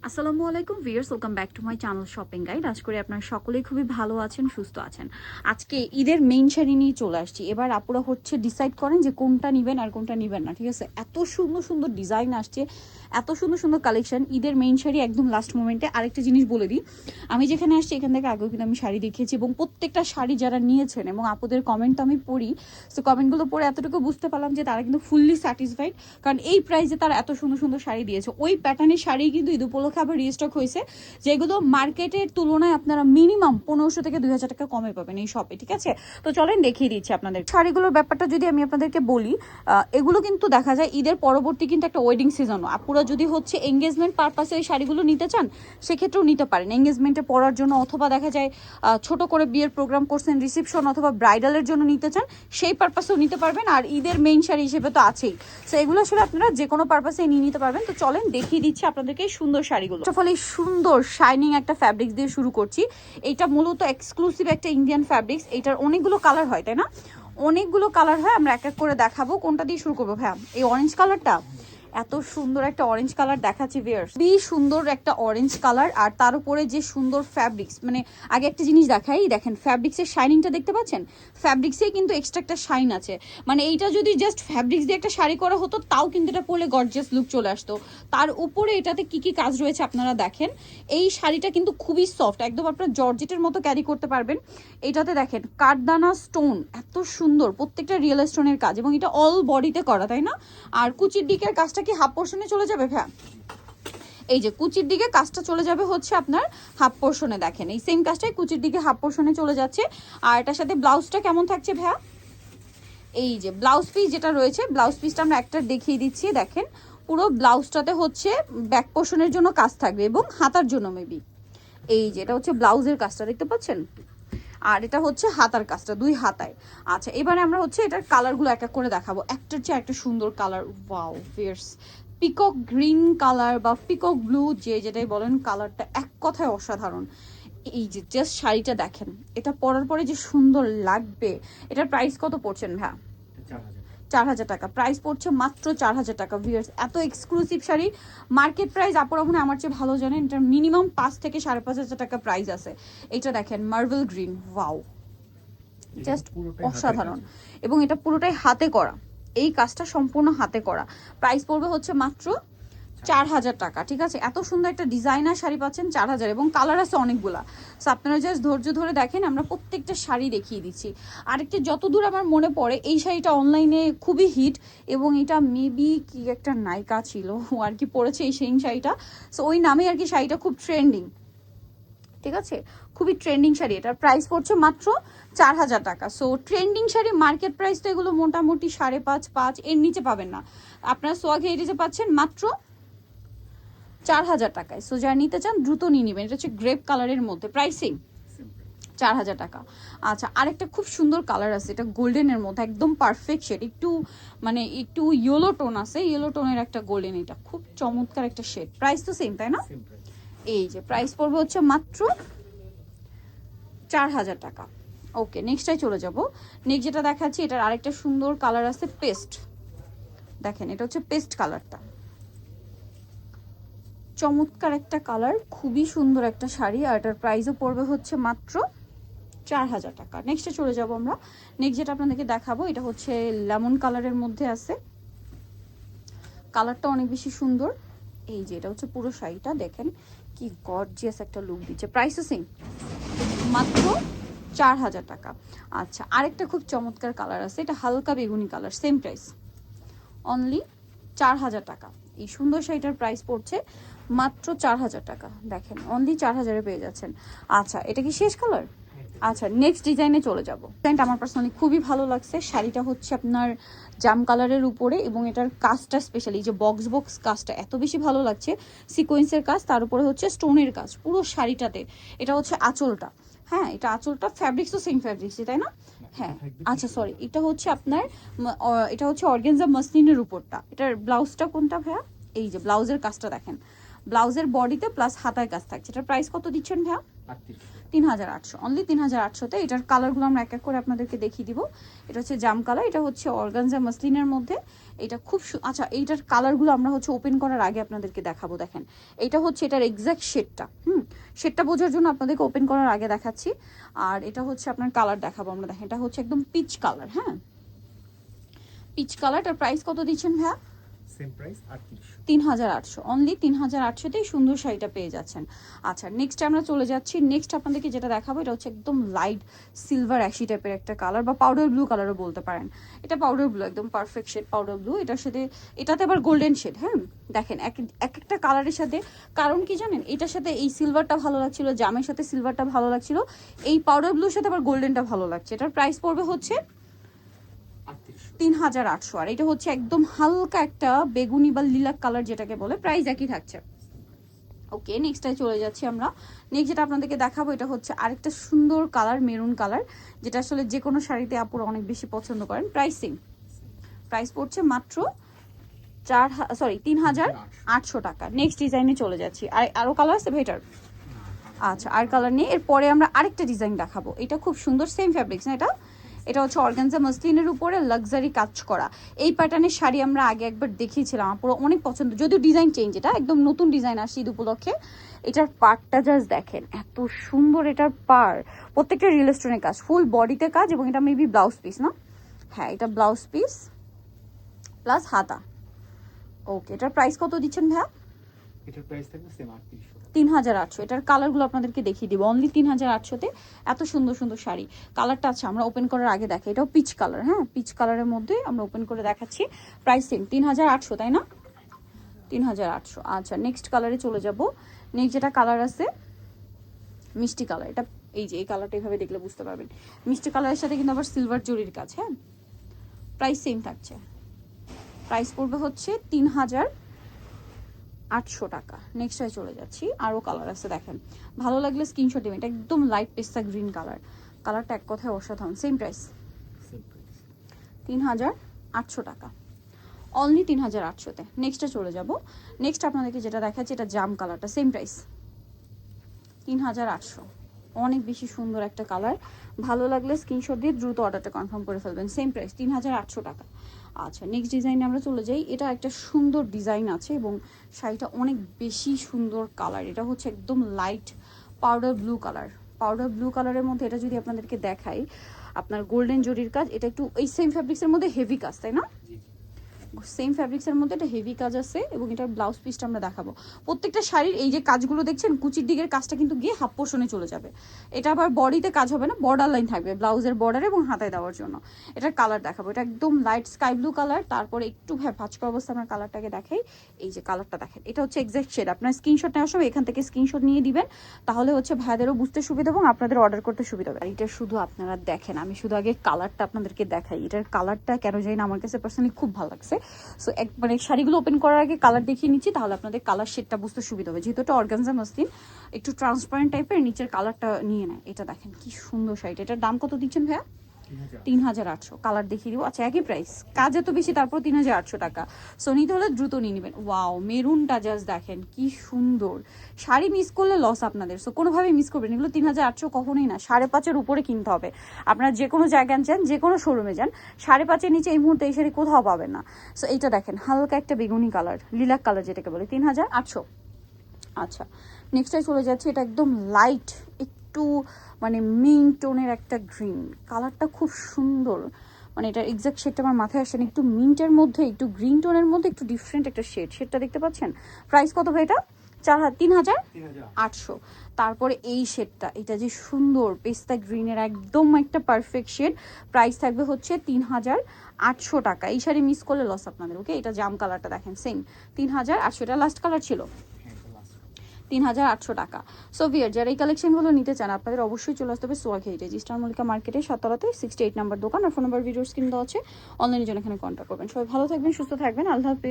আসসালামু আলাইকুম viewers, welcome back to my channel shopping guide. আশা করি আপনারা সকলেই খুবই ভালো আছেন, সুস্থ আছেন। আজকে ঈদের মেইন শাড়ি নিয়ে চলে আসছি। এবার আপুরা হচ্ছে ডিসাইড করেন যে কোনটা নেবেন আর কোনটা নেবেন না, ঠিক আছে? এত সুন্দর সুন্দর ডিজাইন আসছে, এত সুন্দর সুন্দর কালেকশন। ঈদের মেইন শাড়ি একদম লাস্ট মোমেন্টে। আরেকটা জিনিস বলে দিই, আমি যেখানে আসছি এখান থেকে আগেও কিন্তু আমি শাড়ি দেখিয়েছি এবং প্রত্যেকটা শাড়ি যারা নিয়েছেন এবং আপুদের কমেন্ট আমি পড়ি, সো কমেন্টগুলো পড়ে এতটুকু বুঝতে পারলাম যে তারা কিন্তু ফুললি স্যাটিসফাইড, কারণ এই প্রাইসে তারা এত সুন্দর সুন্দর শাড়ি দিয়েছে। ওই প্যাটার্নের শাড়ি কিন্তু ঈদ উপলক্ষে আবার রিস্টক হয়েছে, যেগুলো মার্কেটের তুলনায় আপনারা মিনিমাম 1500 থেকে 2000 টাকা কমে পাবেন এই শপে, ঠিক আছে? তো চলেন দেখিয়ে দিচ্ছি আপনাদের শাড়িগুলোর ব্যাপারটা। যদি আমি আপনাদেরকে বলি, এগুলো কিন্তু দেখা যায় ঈদের পরবর্তী কিন্তু একটা ওয়েডিং সিজনও। আপুরা যদি হচ্ছে এঙ্গেজমেন্ট পারপাসে এই শাড়িগুলো নিতে চান, সেক্ষেত্রেও নিতে পারেন এঙ্গেজমেন্টে পরার জন্য, অথবা দেখা যায় ছোট করে বিয়ের প্রোগ্রাম করছেন, রিসেপশন অথবা ব্রাইডালের জন্য নিতে চান, সেই পারপাসেও নিতে পারবেন। আর ঈদের মেইন শাড়ি হিসেবে তো আছেই, সো এগুলো আসলে আপনারা যে কোনো পারপাসে নিয়ে নিতে পারবেন। তো চলেন দেখিয়ে দিচ্ছি আপনাদেরকে এই সুন্দর শাড়িগুলো। ফলে এই সুন্দর শাইনিং একটা ফ্যাব্রিক্স দিয়ে শুরু করছি। এটা মূলত এক্সক্লুসিভ একটা ইন্ডিয়ান ফ্যাব্রিক্স। এটার অনেকগুলো কালার হয়, তাই না? অনেকগুলো কালার হয়, আমরা এক এক করে দেখাবো। কোনটা দিয়ে শুরু করবো ভাইয়া? এই অরেঞ্জ কালারটা, এত সুন্দর একটা অরেঞ্জ কালার দেখাচ্ছি ভিউয়ার্স, খুবই সুন্দর একটা অরেঞ্জ কালার। আর তার উপরে যে সুন্দর ফ্যাব্রিক্স, মানে আগে একটা জিনিস দেখাই, দেখেন ফ্যাব্রিক্সের শাইনিংটা দেখতে পাচ্ছেন? ফ্যাব্রিক্সে কিন্তু এক্সট্রা একটা শাইন আছে। মানে এইটা যদি জাস্ট ফ্যাব্রিক্স দিয়ে একটা শাড়ি করা হতো, তাও কিন্তু এটা পরলে গর্জিয়াস লুক চলে আসতো। তার উপরে এটাতে কি কি কাজ রয়েছে আপনারা দেখেন। এই শাড়িটা কিন্তু খুবই সফট, একদম আপনার জর্জেটের মতো ক্যারি করতে পারবেন। এটাতে দেখেন কাঠদানা স্টোন, এত সুন্দর, প্রত্যেকটা রিয়েল স্টোনের কাজ, এবং এটা অল বডিতে করা, তাই না? আর কুচির দিকের কাজটা কি হাফ পোর্শনে চলে যাবে ভাইয়া? এই যে কুচির দিকে কাজটা চলে যাবে হচ্ছে আপনার হাফ পোর্শনে, দেখেন এই সেম কাজটাই কুচির দিকে হাফ পোর্শনে চলে যাচ্ছে। আর এটার সাথে ব্লাউজটা কেমন থাকছে ভাইয়া? এই যে ব্লাউজ পিস যেটা রয়েছে, ব্লাউজ পিসটা আমরা একটা দেখিয়ে দিচ্ছি। দেখেন পুরো ব্লাউজটাতে হচ্ছে ব্যাক পোর্শনের জন্য কাজ থাকবে এবং হাতার জন্য মেবি। এই যে এটা হচ্ছে ব্লাউজের কাজটা, দেখতে পাচ্ছেন? আর এটা হচ্ছে হাতার কাজটা, দুই হাতায়। আচ্ছা, এবারে আমরা হচ্ছে এটার কালারগুলো এক এক করে দেখাবো। একটার চেয়ে একটা সুন্দর colour, wow fierce peacock green colour বা পিকক ব্লু, যে যেটাই বলেন, কালারটা এক কথায় অসাধারণ। এই যে জাস্ট শাড়িটা দেখেন, এটা পরার পরে যে সুন্দর লাগবে। এটার প্রাইস কত পড়ছেন ভাইয়া? 4000 টাকা প্রাইস পড়ছে, মাত্র 4000 টাকা ভিউয়ার্স। এত এক্সক্লুসিভ শাড়ি, মার্কেট প্রাইস আপনারা মনে হয় আমার চেয়ে ভালো জানেন, এটার মিনিমাম 5 থেকে 5500 টাকা প্রাইস আছে। এটা দেখেন মার্বেল গ্রিন, ওয়াও জাস্ট অসাধারণ। এবং এটা পুরোটাই হাতে করা, এই কাজটা সম্পূর্ণ হাতে করা। প্রাইস পড়বে হচ্ছে মাত্র 4000 টাকা, ঠিক আছে? এত সুন্দর একটা ডিজাইনার শাড়ি পাচ্ছেন 4000, এবং কালার আছে অনেকগুলা। সো আপনারা জাস্ট ধৈর্য ধরে দেখেন, আমরা প্রত্যেকটা শাড়ি দেখিয়ে দিচ্ছি। আরেকটা যতদূর আমার মনে পড়ে, এই শাড়িটা অনলাইনে খুবই হিট, এবং এটা মেবি কি একটা নায়িকা ছিল ও আর কি পরেছে এই সেই শাড়িটা, সো ওই নামে আর কি শাড়িটা খুব ট্রেন্ডিং, ঠিক আছে? খুবই ট্রেন্ডিং শাড়ি। এটার প্রাইস পড়ছে মাত্র 4000 টাকা। So trending sari, market price তো এগুলো মোটামুটি 5.5 এর নিচে পাবেন না। আপনারা সোয়াগ হেরিটেজে পাচ্ছেন মাত্র 4000 টাকায়। সো যারা নিতে চান দ্রুত নিয়ে নেবেন। এটা হচ্ছে গ্রেপ কালারের মধ্যে, প্রাইসিং 4000 টাকা। আচ্ছা, আরেকটা খুব সুন্দর কালার আছে, এটা গোল্ডেনের মধ্যে, একদম পারফেক্ট শেড, একটু মানে একটু ইয়েলো টোন আছে, ইয়েলো টোনের একটা গোল্ডেন, এটা খুব চমৎকার একটা শেড। প্রাইস তো সেম, তাই না? এই যে প্রাইস পড়বে হচ্ছে মাত্র 4000 টাকা। ওকে, নেক্সটটাই চলে যাব। নেক্সট যেটা দেখাচ্ছি, এটার আরেকটা সুন্দর কালার আছে, পেস্ট। দেখেন এটা হচ্ছে পেস্ট কালারটা, চমৎকার একটা কালার, খুবই সুন্দর একটা শাড়ি। আর এটার প্রাইসও পড়বে হচ্ছে মাত্র 4000 টাকা। নেক্সটে চলে যাব আমরা। নেক্সট যেটা আপনাদেরকে দেখাবো, এটা হচ্ছে লেমন কালারের মধ্যে আছে, কালারটা অনেক বেশি সুন্দর। এই যে এটা হচ্ছে পুরো শাড়িটা, দেখেন কি গর্জিয়াস একটা লুক দিচ্ছে। প্রাইসও সেম, মাত্র 4000 টাকা। আচ্ছা, আরেকটা খুব চমৎকার কালার আছে, এটা হালকা বেগুনি কালার, সেম প্রাইস, অনলি 4000 টাকা। এই সুন্দর শাড়িটার প্রাইস পড়ছে মাত্র 4000 টাকা। দেখেন অনলি 4000-এ পেয়ে যাচ্ছেন। আচ্ছা, এটা কি শেষ কালার? আচ্ছা, নেক্সট ডিজাইনে চলে যাব। ডিজাইনটা আমার পার্সোনালি খুবই ভালো লাগছে। শাড়িটা হচ্ছে আপনার জাম কালারের উপরে, এবং এটার কাজটা স্পেশালি যে বক্স বক্স কাজটা এত বেশি ভালো লাগছে, সিকোয়েন্সের কাজ, তার উপরে হচ্ছে স্টোনের কাজ পুরো শাড়িটাতে। এটা হচ্ছে আঁচলটা, হ্যাঁ এটা আঁচলটা, ফ্যাব্রিক্সও সেম ফ্যাব্রিক্সই, তাই না? হ্যাঁ, আচ্ছা সরি, এটা হচ্ছে আপনার এটা হচ্ছে অর্গানজা মাসলিনের উপরটা। এটার ব্লাউজটা কোনটা ভাইয়া? এই যে ব্লাউজের কাজটা দেখেন, ব্লাউজের বডিতে প্লাস হাতায় কাজ থাকছে। এটার প্রাইস কত দিচ্ছেন ভাইয়া? 3800, অনলি 3800-তে। এটার কালারগুলো আমরা এক এক করে আপনাদেরকে দেখিয়ে দিব। এটা হচ্ছে জাম কালার, এটা হচ্ছে অর্গানজা মাসলিনের মধ্যে। এটা খুব আচ্ছা, এইটার কালারগুলো আমরা হচ্ছে ওপেন করার আগে আপনাদেরকে দেখাবো। দেখেন এটা হচ্ছে এটার এক্স্যাক্ট শেডটা, শেডটা বোঝার জন্য আপনাদেরকে ওপেন করার আগে দেখাচ্ছি। আর এটা হচ্ছে আপনার কালার দেখাবো আমরা। দেখেন এটা হচ্ছে একদম পিচ কালার, হ্যাঁ পিচ কালার। এটার প্রাইস কত দিচ্ছেন ভাইয়া? সেম প্রাইস 3800, অনলি 3800-তেই সুন্দর শাড়িটা পেয়ে যাচ্ছেন। আচ্ছা নেক্সট আমরা চলে যাচ্ছি। নেক্সট আপনাদেরকে যেটা দেখাবো এটা হচ্ছে একদম লাইট সিলভার অ্যাশি টাইপের একটা কালার, বা পাউডার ব্লু কালারও বলতে পারেন। এটা পাউডার ব্লু, একদম পারফেক্ট শেড পাউডার ব্লু। এটার সাথে এটাতে আবার গোল্ডেন শেড, হ্যাঁ দেখেন এক একটা কালারের সাথে। কারণ কি জানেন, এটার সাথে এই সিলভারটা ভালো লাগছিল, জামের সাথে সিলভারটা ভালো লাগছিল, এই পাউডার ব্লুর সাথে আবার গোল্ডেনটা ভালো লাগছে। এটার প্রাইস পড়বে হচ্ছে 3800। আর এটা হচ্ছে একদম হালকা একটা বেগুনি বা লিলাক কালার যেটাকে বলে, প্রাইস একই থাকছে। ওকে নেক্সটটায় চলে যাচ্ছি আমরা। নেক্সট যেটা আপনাদেরকে দেখাবো এটা হচ্ছে আরেকটা সুন্দর কালার, মেরুন কালার, যেটা আসলে যে কোনো শাড়িতে আপুরা অনেক বেশি পছন্দ করেন। প্রাইসিং প্রাইস পড়ছে মাত্র 3800 টাকা। নেক্সট ডিজাইনে চলে যাচ্ছি। আর আরও কালার আছে ভেটার? আচ্ছা আর কালার নেই। এরপরে আমরা আরেকটা ডিজাইন দেখাবো। এটা খুব সুন্দর, সেম ফ্যাব্রিক্স না এটা? এটা হচ্ছে অর্গানজা মাসলিনের উপরে লাক্সারি কাজ করা। এই প্যাটার্নের শাড়ি আমরা আগে একবার দেখিয়েছিলাম, পুরো অনেক পছন্দ, যদিও ডিজাইন চেঞ্জ, এটা একদম নতুন ডিজাইন আসছে ঈদ উপলক্ষে। এটার পার্টটা জাস্ট দেখেন এত সুন্দর। এটার পার প্রত্যেকটা রিয়েল স্টোনের কাজ, ফুল বডিতে কাজ, এবং এটা মেবি ব্লাউজ পিস না? হ্যাঁ এটা ব্লাউজ পিস প্লাস হাতা। ওকে এটার প্রাইস কত দিচ্ছেন ভাইয়া? এটার প্রাইস থাকবে সেম 3800। এটার কালারগুলো আপনাদেরকে দেখিয়ে দিব, অনলি 3800-তে এত সুন্দর সুন্দর শাড়ি। কালারটা আছে আমরা ওপেন করার আগে দেখে, এটাও পিচ কালার, হ্যাঁ পিচ কালারের মধ্যে আমরা ওপেন করে দেখাচ্ছি। প্রাইস সেম 3800, তাই না? 3800। আচ্ছা নেক্সট কালারে চলে যাব। নেক্সট যেটা কালার আছে মিষ্টি কালার, এটা এই যে এই কালারটা এইভাবে দেখলে বুঝতে পারবেন। মিষ্টি কালারের সাথে কিন্তু আবার সিলভার জরির কাজ, হ্যাঁ প্রাইস সেম থাকছে। প্রাইস পড়বে হচ্ছে 3800 টাকা। নেক্সটে চলে যাচ্ছি। আরও কালার আছে দেখেন, ভালো লাগলে স্ক্রিনশট দেবেন। এটা একদম লাইট পেস্তা গ্রিন কালার, কালারটা এক কথায় অসাধারণ। সেম প্রাইস 3800 টাকা, অনলি 3800-তে। নেক্সটে চলে যাব। নেক্সট আপনাদেরকে যেটা দেখাচ্ছি এটা জাম কালারটা, সেম প্রাইস 3800। অনেক বেশি সুন্দর একটা কালার, ভালো লাগলে স্ক্রিনশট দিয়ে দ্রুত অর্ডারটা কনফার্ম করে ফেলবেন। সেম প্রাইস 3800 টাকা। আচ্ছা নেক্সট ডিজাইনে আমরা চলে যাই। এটা একটা সুন্দর ডিজাইন আছে এবং শাড়িটা অনেক বেশি সুন্দর কালার। এটা হচ্ছে একদম light powder blue colour, powder blue কালারের মধ্যে। এটা যদি আপনাদেরকে দেখাই, আপনার গোল্ডেন জরির কাজ, এটা একটু এই সেম ফ্যাব্রিক্সের মধ্যে হেভি কাজ, তাই না? সেম ফ্যাব্রিক্সের মধ্যে একটা হেভি কাজ আছে এবং এটার ব্লাউজ পিসটা আমরা দেখাবো। প্রত্যেকটা শাড়ির এই যে কাজগুলো দেখছেন, কুচির দিকের কাজটা কিন্তু গিয়ে হাফ পোর্শনে চলে যাবে। এটা আবার বডিতে কাজ হবে না, বর্ডার লাইন থাকবে ব্লাউজের বর্ডার এবং হাতায় দেওয়ার জন্য। এটার কালার দেখাবো, এটা একদম লাইট স্কাই ব্লু কালার। তারপরে একটু ভাঁজ করা অবস্থা আমরা কালারটাকে দেখাই। এই যে কালারটা দেখেন, এটা হচ্ছে এক্সাক্ট শেড। আপনার স্ক্রিনশট নেওয়ার সময় এখান থেকে স্ক্রিনশট নিয়ে দিবেন, তাহলে হচ্ছে ভাইদেরও বুঝতে সুবিধা এবং আপনাদের অর্ডার করতে সুবিধা হবে। আর এটা শুধু আপনারা দেখেন, আমি শুধু আগে কালারটা আপনাদেরকে দেখাই। এটার কালারটা কেন জানি না আমার কাছে পার্সোনালি খুব ভালো লাগছে। সো মানে শাড়িগুলো ওপেন করার আগে কালার দেখিয়ে নিচ্ছি, তাহলে আপনাদের কালার শেডটা বুঝতে সুবিধা হবে। যেহেতু এটা অর্গানজা মসলিন, একটু ট্রান্সপারেন্ট টাইপের, নিচের কালারটা নিয়ে নেয়। এটা দেখেন কি সুন্দর শাড়িটা। এটার দাম কত দিচ্ছেন ভাইয়া? 3800। কালার দেখিয়ে দিব। আচ্ছা একই প্রাইস, কাজ এত বেশি তারপর 3800 টাকা। সো নিতে হলে দ্রুত নিয়ে নেবেন। ওয়াও মেরুনটা জাস্ট দেখেন কি সুন্দর। শাড়ি মিস করলে লস আপনাদের, সো কোনোভাবেই মিস করবেন। এগুলো 3800 কখনোই না, 5.5-এর উপরে কিনতে হবে। আপনারা যে কোনো জায়গায় যান, যে কোনো শোরুমে যান, 5.5-এর নিচে এই মুহূর্তে এই শাড়ি কোথাও পাবেন না। সো এইটা দেখেন হালকা একটা বেগুনি কালার, লিলাক কালার যেটাকে বলে, 3800। আচ্ছা নেক্সটে চলে যাচ্ছে। এটা একদম লাইট একটু মানে মিন টোনের একটা গ্রিন, কালারটা খুব সুন্দর। মানে এটার এক্সাক্ট শেডটা আমার মাথায় আসেন, একটু মিন্টের মধ্যে একটু গ্রিন টোনের মধ্যে একটু ডিফারেন্ট একটা শেডটা দেখতে পাচ্ছেন। প্রাইস কত ভাই এটা? 3800। তারপরে এই শেডটা, এটা যে সুন্দর পেস্তা গ্রিনের একদম একটা পারফেক্ট শেড। প্রাইস থাকবে হচ্ছে 3800 টাকা। এই শাড়ি মিস করলে লস আপনাদের। ওকে এটা জাম কালারটা দেখেন, সেম 3800। এটা লাস্ট কালার ছিল, 3800 টাকা। সো ভিয়ার যারা এই কালেকশনগুলো নিতে চান আপনাদের অবশ্যই চলে আসতে হবে সোয়াগ হেরিটেজ, ইস্টার্ন মল্লিকা মার্কেটের 7 তলাতে 68 নাম্বার দোকান। আর ফোন নাম্বার ভিডিওর স্ক্রিন দেওয়া আছে, অনলাইনের জন্য এখানে কন্ট্যাক্ট করবেন। সবাই ভালো থাকবেন, সুস্থ থাকবেন, আল্লাহ হাফেজ।